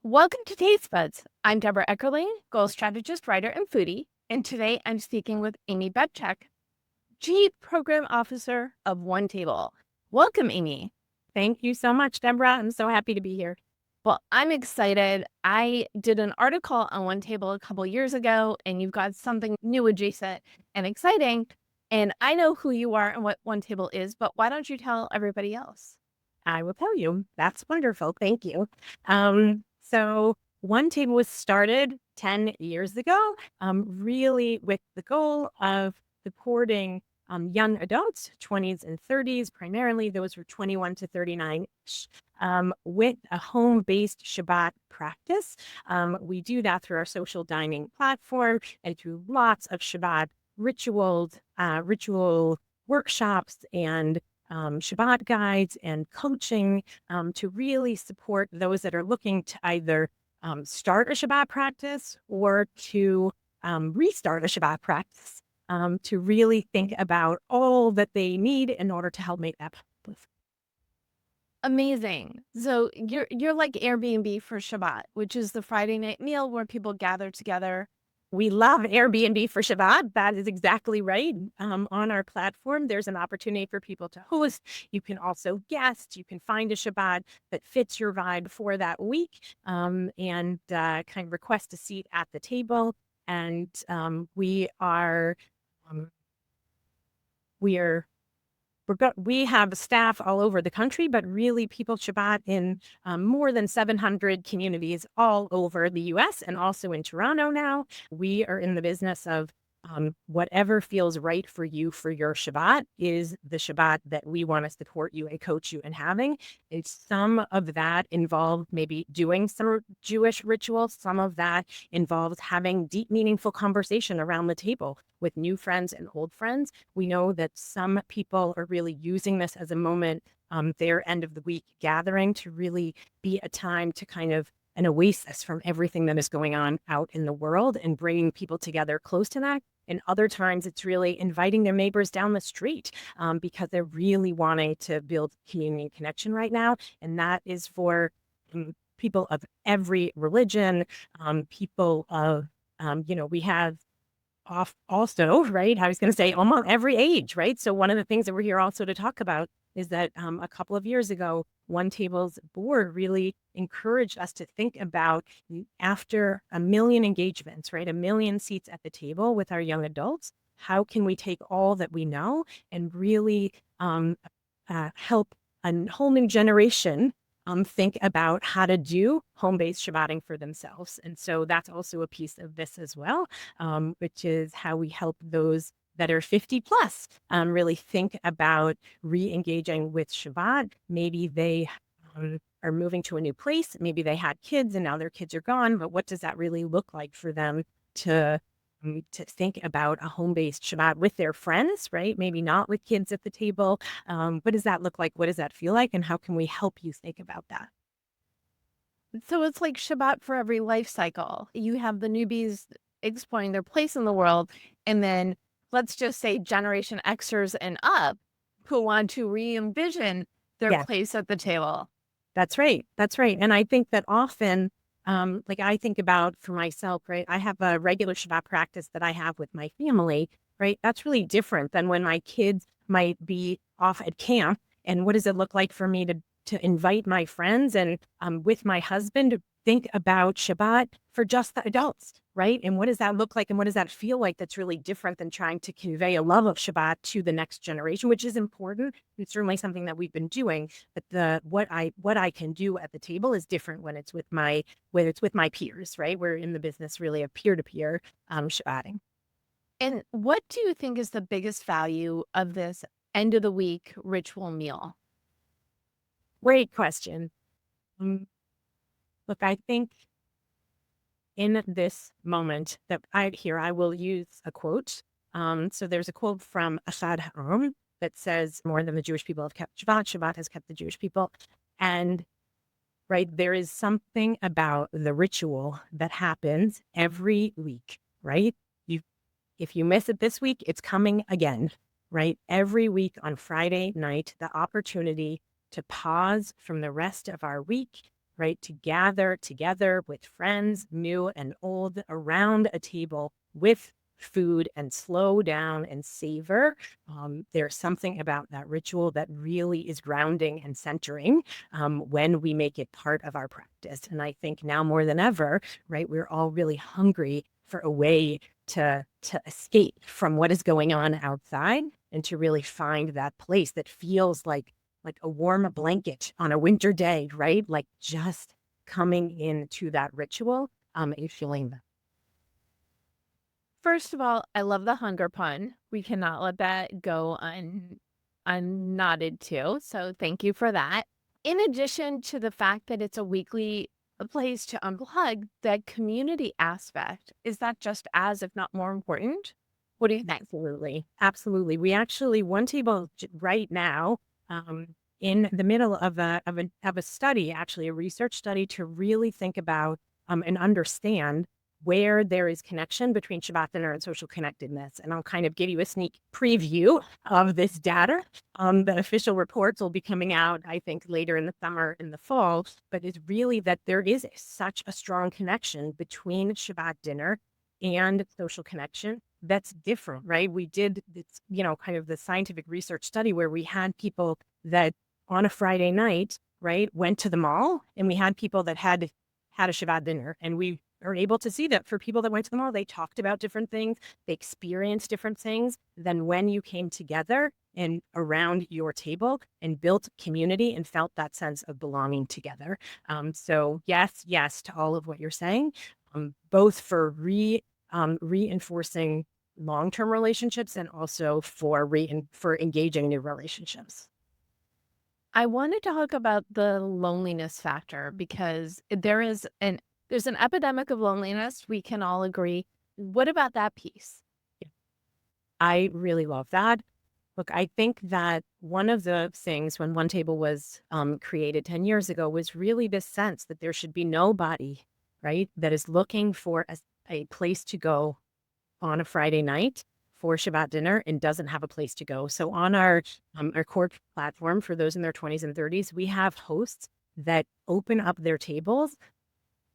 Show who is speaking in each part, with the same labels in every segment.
Speaker 1: Welcome to Taste Buds. I'm Debra Eckerling, goal strategist, writer, and foodie, and today I'm speaking with Amy Bebchick, Chief Program Officer of OneTable. Welcome, Amy.
Speaker 2: Thank you so much, Debra. I'm so happy to be here.
Speaker 1: Well, I'm excited. I did an article on OneTable a couple years ago, and you've got something new, adjacent, and exciting. And I know who you are and what OneTable is, but why don't you tell everybody else?
Speaker 2: I will tell you. That's wonderful. Thank you. So OneTable was started 10 years ago, really with the goal of supporting young adults, 20s and 30s, primarily those were 21 to 39, with a home-based Shabbat practice. We do that through our social dining platform and through lots of Shabbat ritual workshops and Shabbat guides and coaching to really support those that are looking to either start a Shabbat practice or to restart a Shabbat practice, to really think about all that they need in order to help make that possible.
Speaker 1: Amazing. So you're like AirBNB for Shabbat, which is the Friday night meal where people gather together.
Speaker 2: We love AirBNB for Shabbat. That is exactly right. On our platform, there's an opportunity for people to host. You can also guest. You can find a Shabbat that fits your vibe for that week, and kind of request a seat at the table. And we have staff all over the country, but really people Shabbat in more than 700 communities all over the U.S. and also in Toronto now. We are in the business of whatever feels right for you for your Shabbat is the Shabbat that we want to support you and coach you in having. It's some of that involves maybe doing some Jewish rituals. Some of that involves having deep, meaningful conversation around the table with new friends and old friends. We know that some people are really using this as a moment, their end of the week gathering, to really be a time to kind of an oasis from everything that is going on out in the world and bringing people together close to that. And other times it's really inviting their neighbors down the street because they're really wanting to build community and connection right now. And that is for people of every religion, people of, we have also, right? I was going to say almost every age, right? So one of the things that we're here also to talk about is that a couple of years ago, OneTable's board really encouraged us to think about, after 1 million engagements, right? 1 million seats at the table with our young adults, how can we take all that we know and really help a whole new generation think about how to do home-based Shabbating for themselves. And so that's also a piece of this as well, which is how we help those that are 50 plus really think about re-engaging with Shabbat. Maybe they are moving to a new place. Maybe they had kids and now their kids are gone, but what does that really look like for them to think about a home-based Shabbat with their friends, right? Maybe not with kids at the table. What does that look like? What does that feel like? And how can we help you think about that?
Speaker 1: So it's like Shabbat for every life cycle. You have the newbies exploring their place in the world, and then let's just say Generation Xers and up who want to re-envision their
Speaker 2: Yeah,
Speaker 1: place at the table.
Speaker 2: that's right. That's right. And I think that often, like I think about for myself, right? I have a regular Shabbat practice that I have with my family, right? That's really different than when my kids might be off at camp. And what does it look like for me to invite my friends and with my husband to think about Shabbat for just the adults, right? And what does that look like? And what does that feel like? That's really different than trying to convey a love of Shabbat to the next generation, which is important. It's certainly something that we've been doing, but what I can do at the table is different when it's with my peers, right? We're in the business really of peer-to-peer Shabbating.
Speaker 1: And what do you think is the biggest value of this end of the week ritual meal?
Speaker 2: Great question. Look, I think in this moment that I will use a quote. So there's a quote from Asad Ha'am that says, more than the Jewish people have kept Shabbat, Shabbat has kept the Jewish people. And right, there is something about the ritual that happens every week, right? If you miss it this week, it's coming again, right? Every week on Friday night, the opportunity to pause from the rest of our week, right? To gather together with friends, new and old, around a table with food and slow down and savor. There's something about that ritual that really is grounding and centering when we make it part of our practice. And I think now more than ever, right, we're all really hungry for a way to escape from what is going on outside and to really find that place that feels like a warm blanket on a winter day, right? Like just coming into that ritual and feeling that.
Speaker 1: First of all, I love the hunger pun. We cannot let that go unnodded to. So thank you for that. In addition to the fact that it's a weekly place to unplug, that community aspect, is that just as, if not more important? What do you think?
Speaker 2: Absolutely. Absolutely. We actually, OneTable right now, in the middle of a study, actually a research study to really think about and understand where there is connection between Shabbat dinner and social connectedness. And I'll kind of give you a sneak preview of this data. The official reports will be coming out, I think, later in the summer, in the fall, but it's really that there is such a strong connection between Shabbat dinner and social connection that's different, right? We did this, kind of the scientific research study where we had people that on a Friday night, right, went to the mall, and we had people that had a Shabbat dinner, and we are able to see that for people that went to the mall, they talked about different things, they experienced different things than when you came together and around your table and built community and felt that sense of belonging together. So yes to all of what you're saying, both for reinforcing long-term relationships and also for engaging new relationships.
Speaker 1: I want to talk about the loneliness factor because there's an epidemic of loneliness. We can all agree. What about that piece?
Speaker 2: I really love that. Look, I think that one of the things when OneTable was created 10 years ago was really this sense that there should be nobody, right, that is looking for a place to go on a Friday night for Shabbat dinner and doesn't have a place to go. So on our core platform for those in their 20s and 30s, we have hosts that open up their tables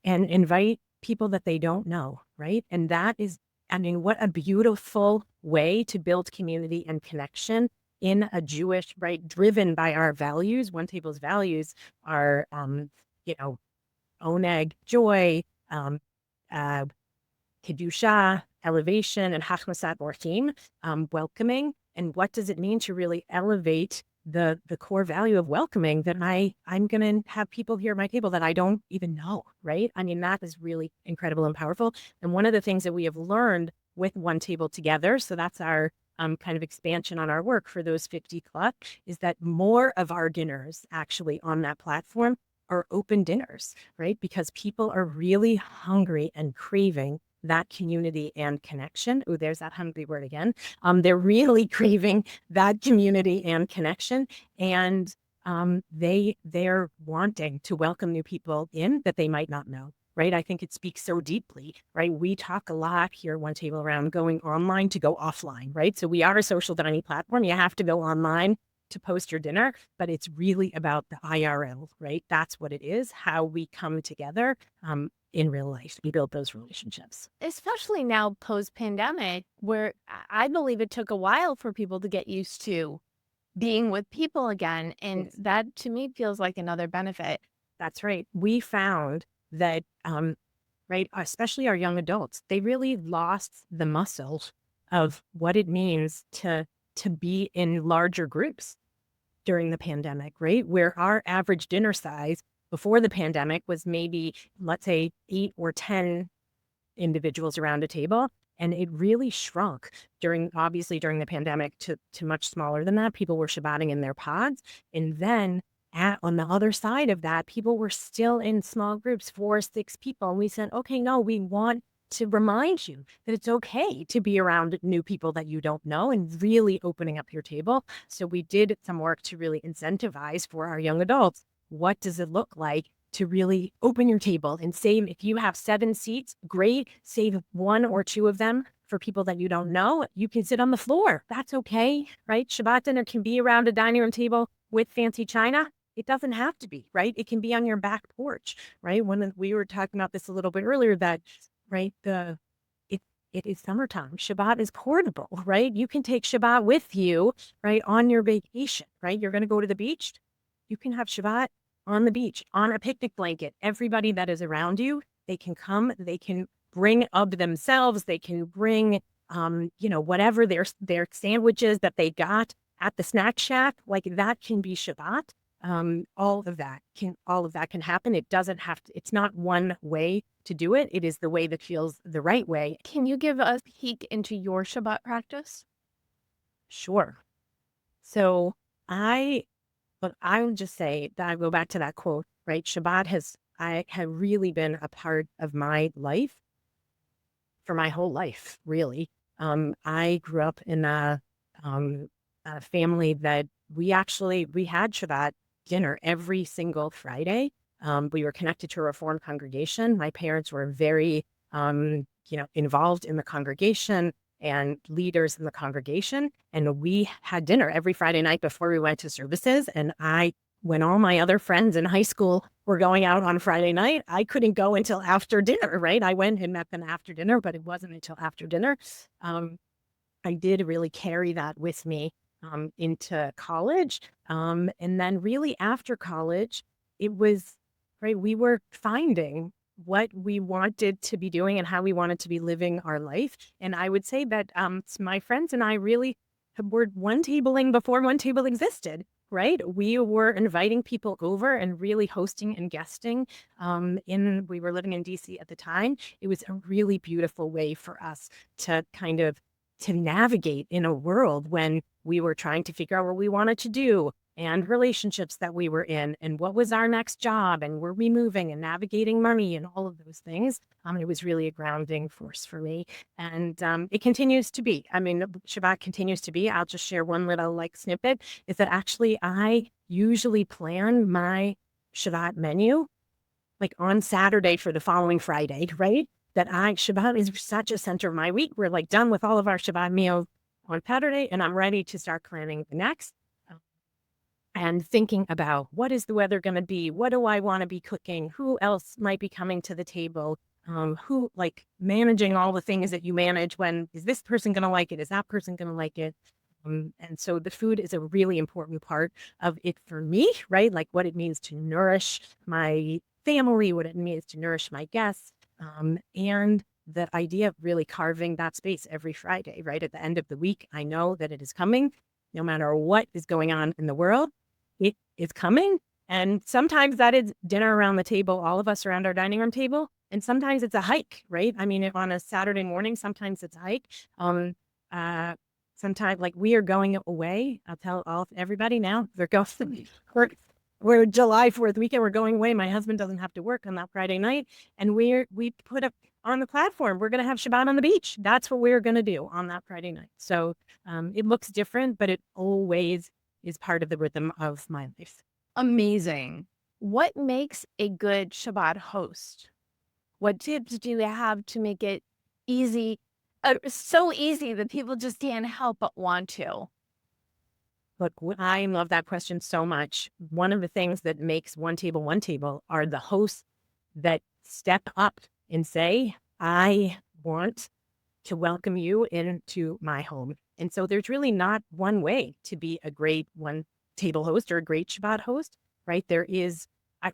Speaker 2: and invite people that they don't know, right? And that is, I mean, what a beautiful way to build community and connection in a Jewish, right, driven by our values. OneTable's values are, oneg, joy, kedusha, elevation, and hachmasat orchim, welcoming. And what does it mean to really elevate the core value of welcoming, that I'm going to have people here at my table that I don't even know, right? I mean, that is really incredible and powerful. And one of the things that we have learned with OneTable Together, so that's our kind of expansion on our work for those 50 club, is that more of our dinners actually on that platform are open dinners, right? Because people are really hungry and craving that community and connection. Oh, there's that hungry word again. They're really craving that community and connection. And they're wanting to welcome new people in that they might not know, right? I think it speaks so deeply, right? We talk a lot here at OneTable around going online to go offline, right? So we are a social dining platform. You have to go online to post your dinner, but it's really about the IRL, right? That's what it is, how we come together in real life. We build those relationships.
Speaker 1: Especially now post-pandemic, where I believe it took a while for people to get used to being with people again. And
Speaker 2: Yes.
Speaker 1: that to me feels like another benefit.
Speaker 2: That's right. We found that, right, especially our young adults, they really lost the muscle of what it means to be in larger groups during the pandemic, right? Where our average dinner size before the pandemic was maybe, let's say, 8 or 10 individuals around a table. And it really shrunk obviously during the pandemic to much smaller than that. People were Shabbating in their pods. And then on the other side of that, people were still in small groups, 4 or 6 people. And we said, okay, no, we want to remind you that it's okay to be around new people that you don't know and really opening up your table. So we did some work to really incentivize for our young adults. What does it look like to really open your table and save? If you have 7 seats, great, save 1 or 2 of them for people that you don't know. You can sit on the floor. That's okay, right? Shabbat dinner can be around a dining room table with fancy china. It doesn't have to be, right? It can be on your back porch, right? When we were talking about this a little bit earlier, that, right, it, it is summertime. Shabbat is portable, right? You can take Shabbat with you, right, on your vacation, right? You're going to go to the beach. You can have Shabbat on the beach, on a picnic blanket. Everybody that is around you, they can come, they can bring of themselves, they can bring, whatever their sandwiches that they got at the snack shack, like that can be Shabbat. All of that can happen. It doesn't have to, it's not one way to do it. It is the way that feels the right way.
Speaker 1: Can you give a peek into your Shabbat practice?
Speaker 2: Sure. So but I would just say that I go back to that quote, right? I have really been a part of my life for my whole life, really. I grew up in a family that we had Shabbat dinner every single Friday. We were connected to a Reformed congregation. My parents were very, involved in the congregation and leaders in the congregation. And we had dinner every Friday night before we went to services. And when all my other friends in high school were going out on Friday night, I couldn't go until after dinner, right? I went and met them after dinner, but it wasn't until after dinner. I did really carry that with me into college. And then really after college, it was, right, we were finding what we wanted to be doing and how we wanted to be living our life. And I would say that my friends and I really were OneTabling before OneTable existed, right? We were inviting people over and really hosting and guesting. We were living in DC at the time. It was a really beautiful way for us to to navigate in a world when we were trying to figure out what we wanted to do and relationships that we were in and what was our next job and were we moving and navigating money and all of those things. It was really a grounding force for me. And it continues to be. I mean, Shabbat continues to be. I'll just share one little snippet is that actually I usually plan my Shabbat menu on Saturday for the following Friday, right? Shabbat is such a center of my week. We're done with all of our Shabbat meals on Saturday, and I'm ready to start planning the next and thinking about what is the weather going to be? What do I want to be cooking? Who else might be coming to the table? Managing all the things that you manage when is this person going to like it? Is that person going to like it? And so the food is a really important part of it for me, right? What it means to nourish my family, what it means to nourish my guests. And the idea of really carving that space every Friday, right? At the end of the week, I know that it is coming, no matter what is going on in the world, it is coming. And sometimes that is dinner around the table, all of us around our dining room table. And sometimes it's a hike, right? I mean, on a Saturday morning, sometimes it's a hike. Sometimes we are going away. I'll tell everybody now, we're July 4th weekend. We're going away. My husband doesn't have to work on that Friday night. And we put up on the platform, we're going to have Shabbat on the beach. That's what we're going to do on that Friday night. So it looks different, but it always is part of the rhythm of my life.
Speaker 1: Amazing. What makes a good Shabbat host? What tips do you have to make it easy? So easy that people just can't help but want to.
Speaker 2: Look, I love that question so much. One of the things that makes OneTable are the hosts that step up and say, I want to welcome you into my home. And so there's really not one way to be a great OneTable host or a great Shabbat host, right?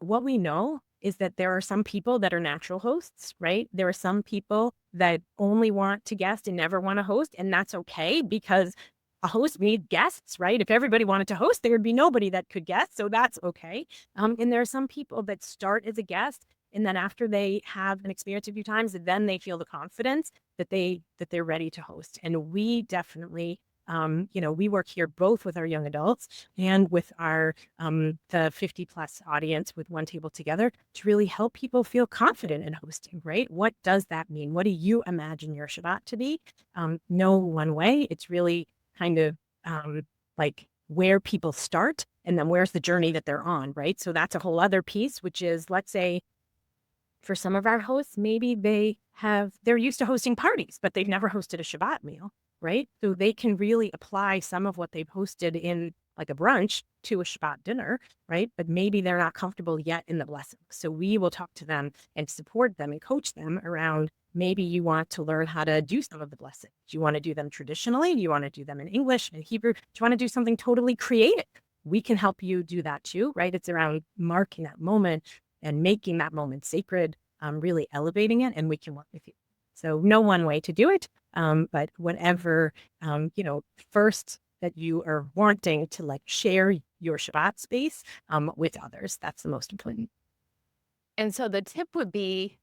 Speaker 2: What we know is that there are some people that are natural hosts, right? There are some people that only want to guest and never want to host, and that's okay because a host needs guests, right? If everybody wanted to host, there would be nobody that could guest, so that's okay. And there are some people that start as a guest, and then after they have an experience a few times, then they feel the confidence that they're ready to host. And we definitely, we work here both with our young adults and with our the 50 plus audience with OneTable Together to really help people feel confident in hosting, right? What does that mean? What do you imagine your Shabbat to be? No one way. It's really kind of where people start and then where's the journey that they're on, right? So that's a whole other piece, which is, let's say, for some of our hosts, maybe they're used to hosting parties, but they've never hosted a Shabbat meal. right? So they can really apply some of what they posted in like a brunch to a Shabbat dinner, right? But maybe they're not comfortable yet in the blessing. So we will talk to them and support them and coach them around, maybe you want to learn how to do some of the blessings. Do you want to do them traditionally? Do you want to do them in English and Hebrew? Do you want to do something totally creative? We can help you do that too, right? It's around marking that moment and making that moment sacred, really elevating it, and we can work with you. So no one way to do it, but whatever, first that you are wanting to like share your Shabbat space with others. That's the most important.
Speaker 1: And so the tip would be,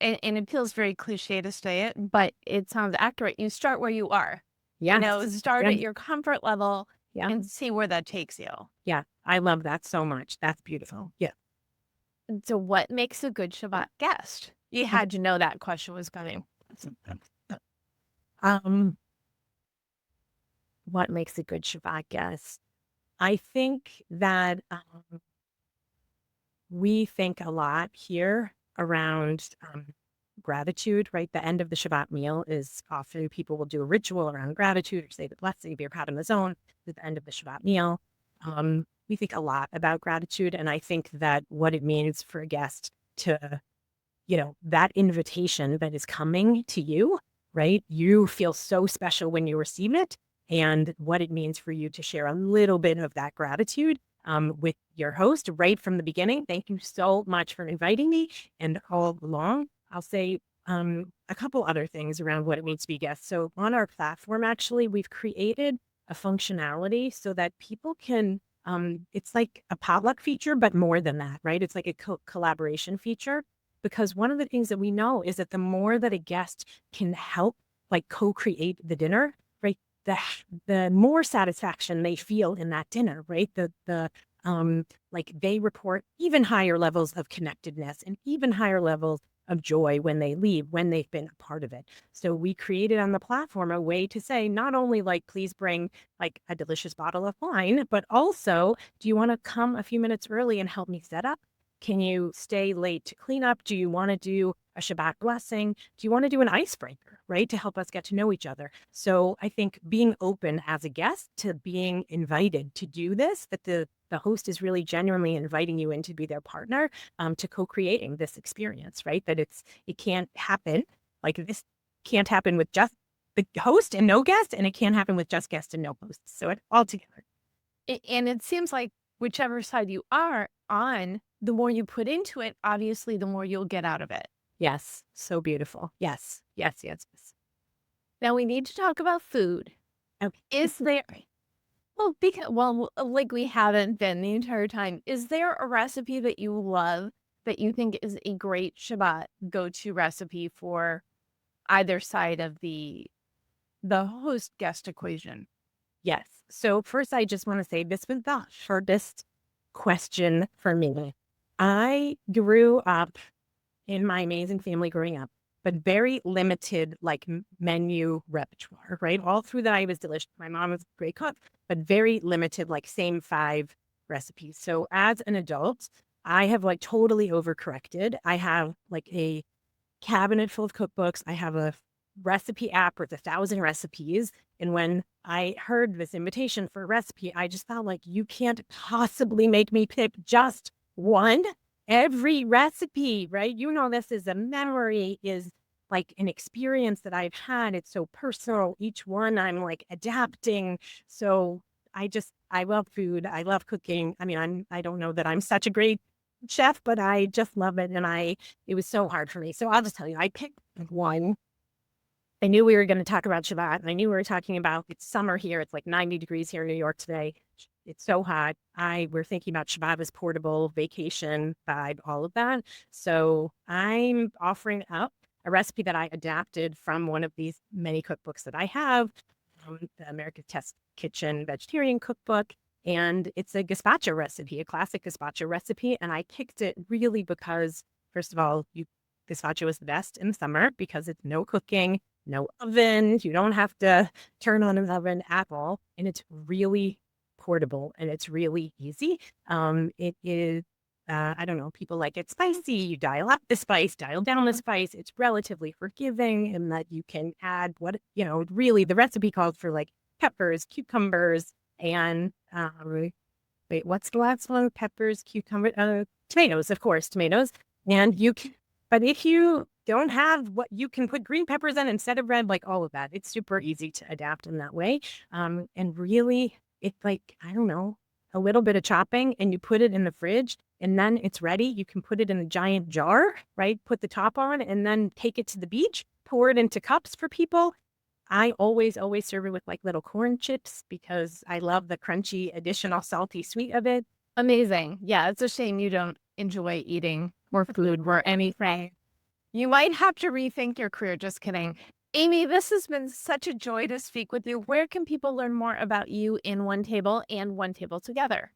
Speaker 1: and it feels very cliche to say it, but it sounds accurate. You start where you are.
Speaker 2: Yes.
Speaker 1: Start
Speaker 2: Yeah.
Speaker 1: at your comfort level
Speaker 2: Yeah.
Speaker 1: and see where that takes you.
Speaker 2: Yeah. I love that so much. That's beautiful. Yeah.
Speaker 1: And so what makes a good Shabbat guest? You had to know that question was coming.
Speaker 2: What makes a good Shabbat guest? I think that we think a lot here around gratitude, right? The end of the Shabbat meal is often people will do a ritual around gratitude or say the blessing, be in the zone at the end of the Shabbat meal. We think a lot about gratitude. And I think that what it means for a guest to, that invitation that is coming to you, right? You feel so special when you receive it, and what it means for you to share a little bit of that gratitude with your host right from the beginning. Thank you so much for inviting me. And all along, I'll say a couple other things around what it means to be guests. So on our platform, actually, we've created a functionality so that people can, it's like a potluck feature, but more than that, right? It's like a collaboration feature. Because one of the things that we know is that the more that a guest can help like co-create the dinner, right? The more satisfaction they feel in that dinner, right? Like they report even higher levels of connectedness and even higher levels of joy when they leave, when they've been a part of it. So we created on the platform a way to say, not only like, please bring like a delicious bottle of wine, but also, do you want to come a few minutes early and help me set up? Can you stay late to clean up? Do you want to do a Shabbat blessing? Do you want to do an icebreaker, right? To help us get to know each other. So I think being open as a guest to being invited to do this, that the host is really genuinely inviting you in to be their partner, to co-creating this experience, right? That it can't happen like this can't happen with just the host and no guest, and it can't happen with just guest and no host. So it all together.
Speaker 1: And it seems like whichever side you are on, the more you put into it, obviously, the more you'll get out of it.
Speaker 2: Yes. So beautiful. Yes. Yes. Yes. Yes.
Speaker 1: Now we need to talk about food.
Speaker 2: Okay.
Speaker 1: Is there, like we haven't been the entire time, is there a recipe that you love that you think is a great Shabbat go-to recipe for either side of the host guest equation?
Speaker 2: Yes. So first, I just want to say this was the hardest question for me. I grew up in my amazing family growing up, but very limited like menu repertoire, right? All through that I was delicious. My mom was a great cook, but very limited, like same 5 recipes. So as an adult, I have like totally overcorrected. I have like a cabinet full of cookbooks. I have a recipe app with 1,000 recipes. And when I heard this invitation for a recipe, I just felt like you can't possibly make me pick just one. Every recipe, right? This is a memory, is like an experience that I've had. It's so personal. Each one I'm like adapting. So I love food. I love cooking. I mean, I don't know that I'm such a great chef, but I just love it. And it was so hard for me. So I'll just tell you, I picked one. I knew we were going to talk about Shabbat, and I knew we were talking about, it's summer here. It's like 90 degrees here in New York today. It's so hot. We're thinking about Shabbat as portable, vacation vibe, all of that. So I'm offering up a recipe that I adapted from one of these many cookbooks that I have, the America's Test Kitchen Vegetarian Cookbook. And it's a gazpacho recipe, a classic gazpacho recipe. And I picked it really because, first of all, gazpacho is the best in the summer because it's no cooking, no oven. You don't have to turn on an oven at all. And it's really portable and it's really easy. It is I don't know, people like it spicy, you dial up the spice, dial down the spice. It's relatively forgiving in that you can add really the recipe calls for like peppers, cucumbers, and wait, what's the last one? Peppers, cucumber, tomatoes, of course, tomatoes. And but if you don't have what you can put green peppers in instead of red, like all of that, it's super easy to adapt in that way. And really, it's like, I don't know, a little bit of chopping and you put it in the fridge and then it's ready. You can put it in a giant jar, right? Put the top on and then take it to the beach, pour it into cups for people. I always serve it with like little corn chips because I love the crunchy additional salty sweet of it.
Speaker 1: Amazing. Yeah, it's a shame you don't enjoy eating more food or anything. You might have to rethink your career. Just kidding. Amy, this has been such a joy to speak with you. Where can people learn more about you in OneTable and OneTable Together?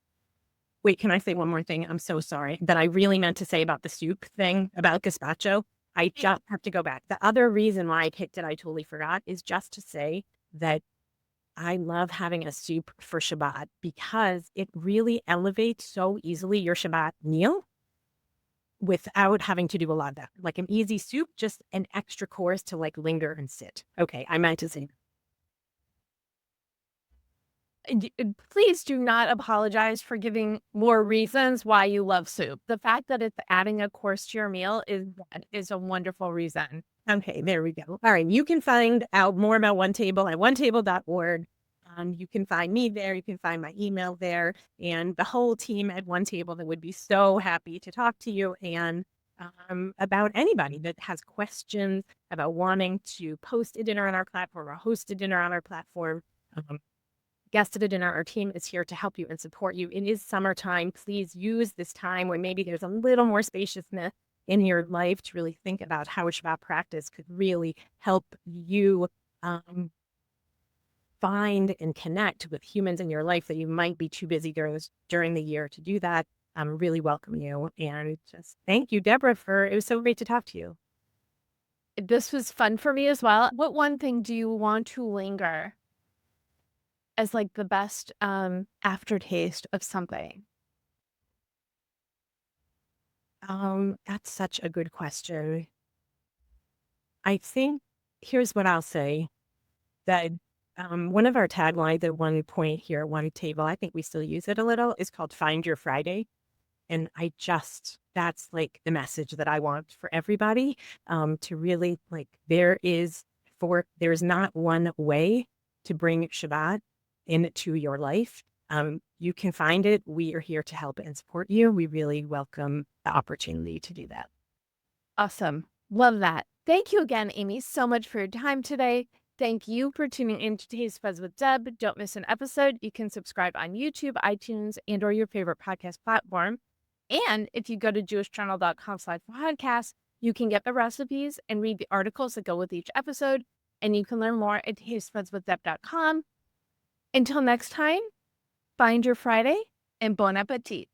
Speaker 2: Wait, can I say one more thing? I'm so sorry that I really meant to say about the soup thing about gazpacho. I just have to go back. The other reason why I picked it, I totally forgot, is just to say that I love having a soup for Shabbat because it really elevates so easily your Shabbat meal without having to do a lot of that. Like an easy soup, just an extra course to like linger and sit. Okay, I meant to say.
Speaker 1: Please do not apologize for giving more reasons why you love soup. The fact that it's adding a course to your meal is a wonderful reason.
Speaker 2: Okay, there we go. All right, you can find out more about OneTable at onetable.org. You can find me there. You can find my email there, and the whole team at OneTable that would be so happy to talk to you and about anybody that has questions about wanting to post a dinner on our platform or host a dinner on our platform. Guest at a dinner, our team is here to help you and support you. It is summertime. Please use this time where maybe there's a little more spaciousness in your life to really think about how a Shabbat practice could really help you find and connect with humans in your life that you might be too busy during the year to do that. Really welcome you. And just thank you, Debra, it was so great to talk to you.
Speaker 1: This was fun for me as well. What one thing do you want to linger as like the best aftertaste of something?
Speaker 2: That's such a good question. I think here's what I'll say, that one of our taglines at one point here at OneTable, I think we still use it a little, is called Find Your Friday. And that's like the message that I want for everybody, to really like, there's not one way to bring Shabbat into your life. You can find it. We are here to help and support you. We really welcome the opportunity to do that.
Speaker 1: Awesome. Love that. Thank you again, Amy, so much for your time today. Thank you for tuning in to Taste Buds with Deb. Don't miss an episode. You can subscribe on YouTube, iTunes, and/or your favorite podcast platform. And if you go to jewishjournal.com/podcast, you can get the recipes and read the articles that go with each episode. And you can learn more at tastebudswithdeb.com. Until next time, find your Friday and bon appetit.